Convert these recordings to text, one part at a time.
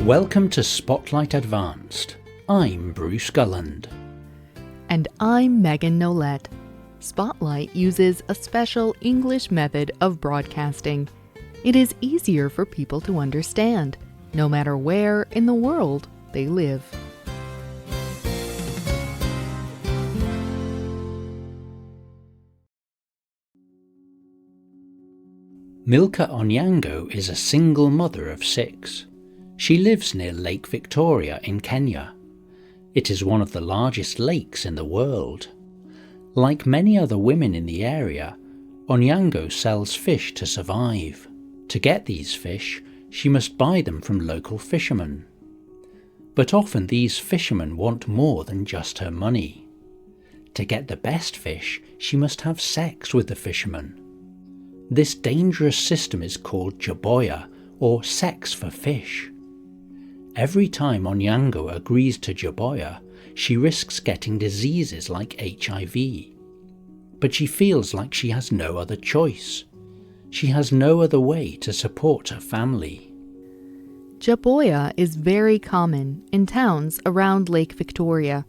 Welcome to Spotlight Advanced. I'm Bruce Gulland. And I'm Megan Nolette. Spotlight uses a special English method of broadcasting. It is easier for people to understand, no matter where in the world they live. Milka Onyango is a single mother of 6. She lives near Lake Victoria in Kenya. It is one of the largest lakes in the world. Like many other women in the area, Onyango sells fish to survive. To get these fish, she must buy them from local fishermen. But often these fishermen want more than just her money. To get the best fish, she must have sex with the fisherman. This dangerous system is called jaboya, or sex for fish. Every time Onyango agrees to jaboya, she risks getting diseases like HIV. But she feels like she has no other choice. She has no other way to support her family. Jaboya is very common in towns around Lake Victoria.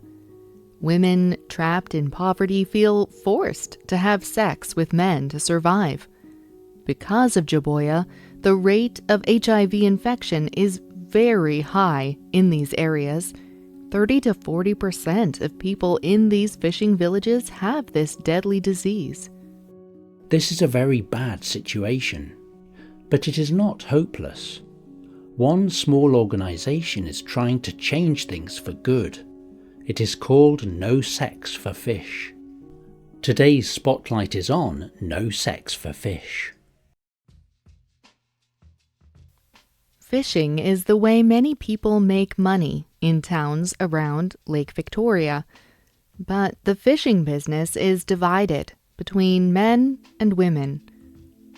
Women trapped in poverty feel forced to have sex with men to survive. Because of jaboya, the rate of HIV infection is very high in these areas. 30 to 40% of people in these fishing villages have this deadly disease. This is a very bad situation, but it is not hopeless. One small organisation is trying to change things for good. It is called No Sex for Fish. Today's spotlight is on No Sex for Fish. Fishing is the way many people make money in towns around Lake Victoria. But the fishing business is divided between men and women.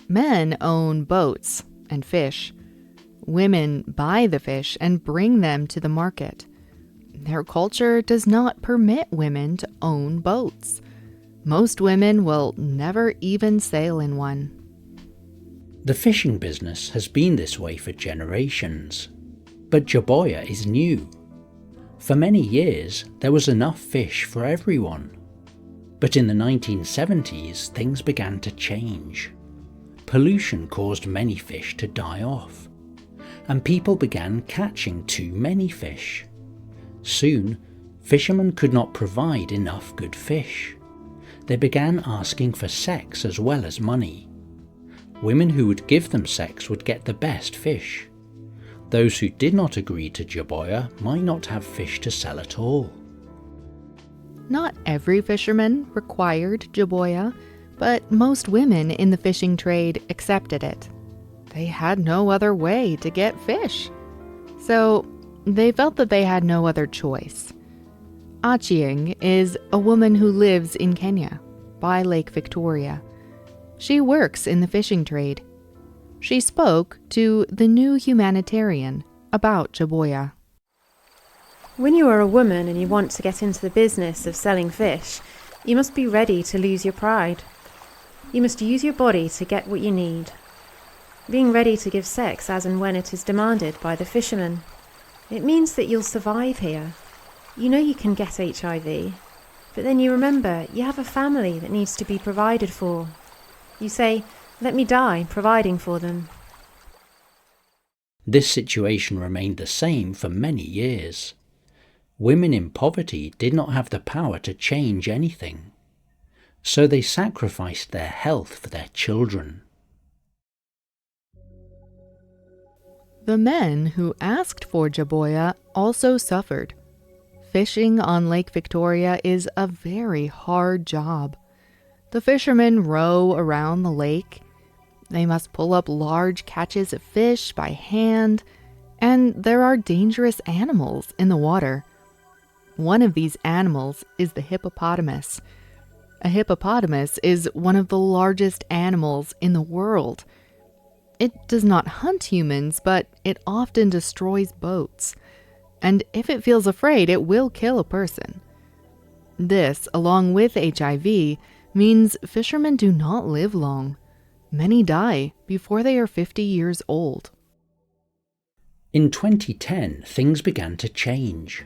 Men own boats and fish. Women buy the fish and bring them to the market. Their culture does not permit women to own boats. Most women will never even sail in one. The fishing business has been this way for generations, but jaboya is new. For many years, there was enough fish for everyone. But in the 1970s, things began to change. Pollution caused many fish to die off, and people began catching too many fish. Soon, fishermen could not provide enough good fish. They began asking for sex as well as money. Women who would give them sex would get the best fish. Those who did not agree to jaboya might not have fish to sell at all. Not every fisherman required jaboya, but most women in the fishing trade accepted it. They had no other way to get fish. So they felt that they had no other choice. Achieng is a woman who lives in Kenya, by Lake Victoria. She works in the fishing trade. She spoke to The New Humanitarian about jaboya. When you are a woman and you want to get into the business of selling fish, you must be ready to lose your pride. You must use your body to get what you need. Being ready to give sex as and when it is demanded by the fishermen. It means that you'll survive here. You know you can get HIV, but then you remember you have a family that needs to be provided for. You say, let me die providing for them. This situation remained the same for many years. Women in poverty did not have the power to change anything, so they sacrificed their health for their children. The men who asked for jaboya also suffered. Fishing on Lake Victoria is a very hard job. The fishermen row around the lake. They must pull up large catches of fish by hand, and there are dangerous animals in the water. One of these animals is the hippopotamus. A hippopotamus is one of the largest animals in the world. It does not hunt humans, but it often destroys boats. And if it feels afraid, it will kill a person. This, along with HIV, means fishermen do not live long. Many die before they are 50 years old. In 2010, things began to change.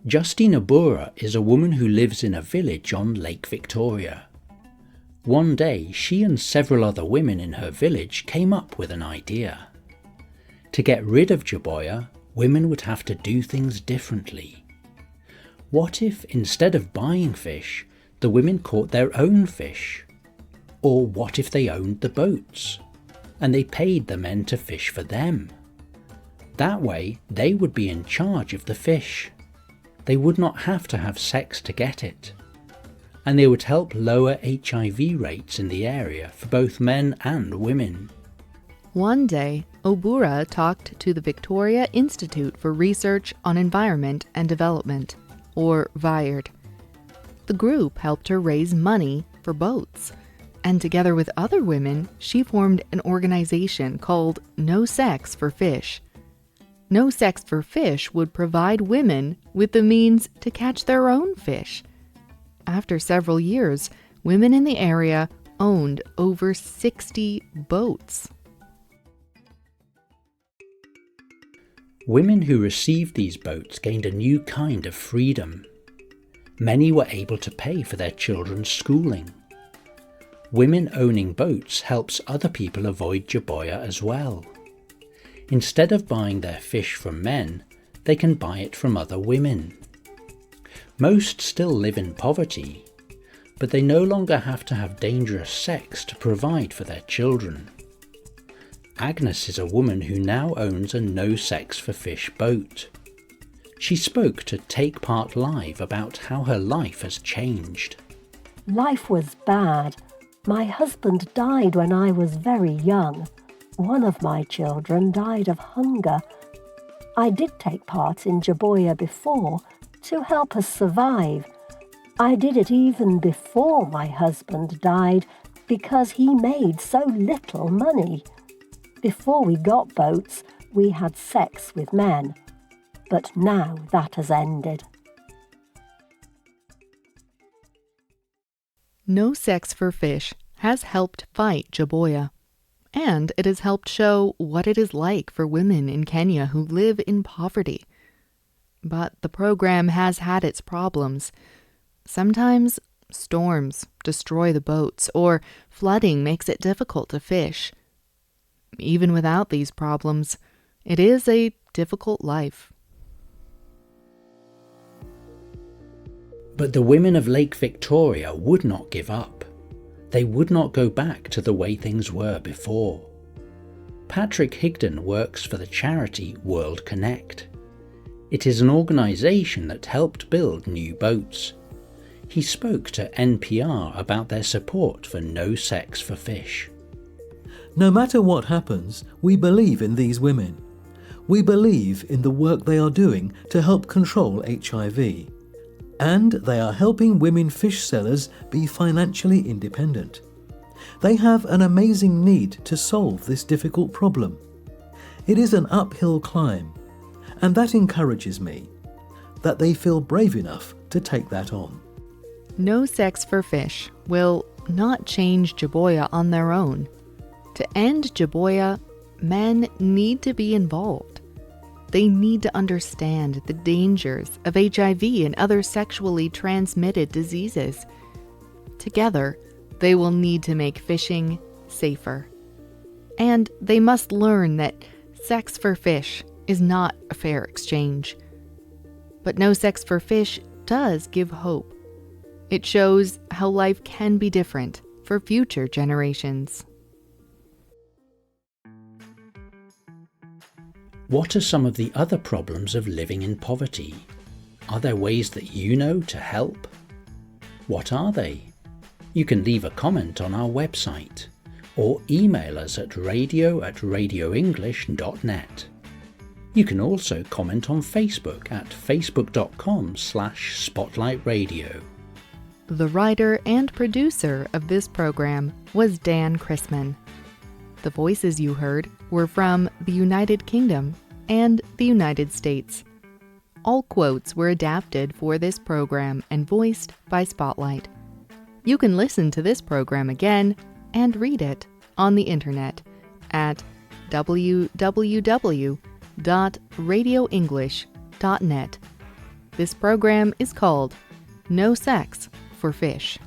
Justina Bura is a woman who lives in a village on Lake Victoria. One day, she and several other women in her village came up with an idea. To get rid of jiboya, women would have to do things differently. What if, instead of buying fish, the women caught their own fish? Or what if they owned the boats, and they paid the men to fish for them? That way, they would be in charge of the fish. They would not have to have sex to get it. And they would help lower HIV rates in the area for both men and women. One day, Obura talked to the Victoria Institute for Research on Environment and Development, or VIRED. The group helped her raise money for boats, and together with other women, she formed an organization called No Sex for Fish. No Sex for Fish would provide women with the means to catch their own fish. After several years, women in the area owned over 60 boats. Women who received these boats gained a new kind of freedom. Many were able to pay for their children's schooling. Women owning boats helps other people avoid jiboya as well. Instead of buying their fish from men, they can buy it from other women. Most still live in poverty, but they no longer have to have dangerous sex to provide for their children. Agnes is a woman who now owns a No Sex for Fish boat. She spoke to Take Part Live about how her life has changed. Life was bad. My husband died when I was very young. One of my children died of hunger. I did take part in jiboya before, to help us survive. I did it even before my husband died because he made so little money. Before we got boats, we had sex with men. But now that has ended. No Sex for Fish has helped fight jiboya, and it has helped show what it is like for women in Kenya who live in poverty. But the program has had its problems. Sometimes storms destroy the boats, or flooding makes it difficult to fish. Even without these problems, it is a difficult life. But the women of Lake Victoria would not give up. They would not go back to the way things were before. Patrick Higdon works for the charity World Connect. It is an organisation that helped build new boats. He spoke to NPR about their support for No Sex for Fish. No matter what happens, we believe in these women. We believe in the work they are doing to help control HIV. And they are helping women fish sellers be financially independent. They have an amazing need to solve this difficult problem. It is an uphill climb, and that encourages me, that they feel brave enough to take that on. No Sex for Fish will not change jiboya on their own. To end jiboya, men need to be involved. They need to understand the dangers of HIV and other sexually transmitted diseases. Together, they will need to make fishing safer. And they must learn that sex for fish is not a fair exchange. But No Sex for Fish does give hope. It shows how life can be different for future generations. What are some of the other problems of living in poverty? Are there ways that you know to help? What are they? You can leave a comment on our website or email us at radio@radioenglish.net. You can also comment on Facebook at facebook.com/spotlightradio. The writer and producer of this program was Dan Chrisman. The voices you heard were from the United Kingdom and the United States. All quotes were adapted for this program and voiced by Spotlight. You can listen to this program again and read it on the internet at www.spotlight.com. www.radioenglish.net. This program is called No Sex for Fish.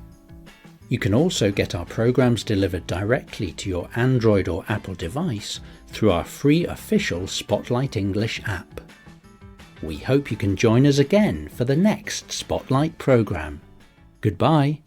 You can also get our programs delivered directly to your Android or Apple device through our free official Spotlight English app. We hope you can join us again for the next Spotlight program. Goodbye.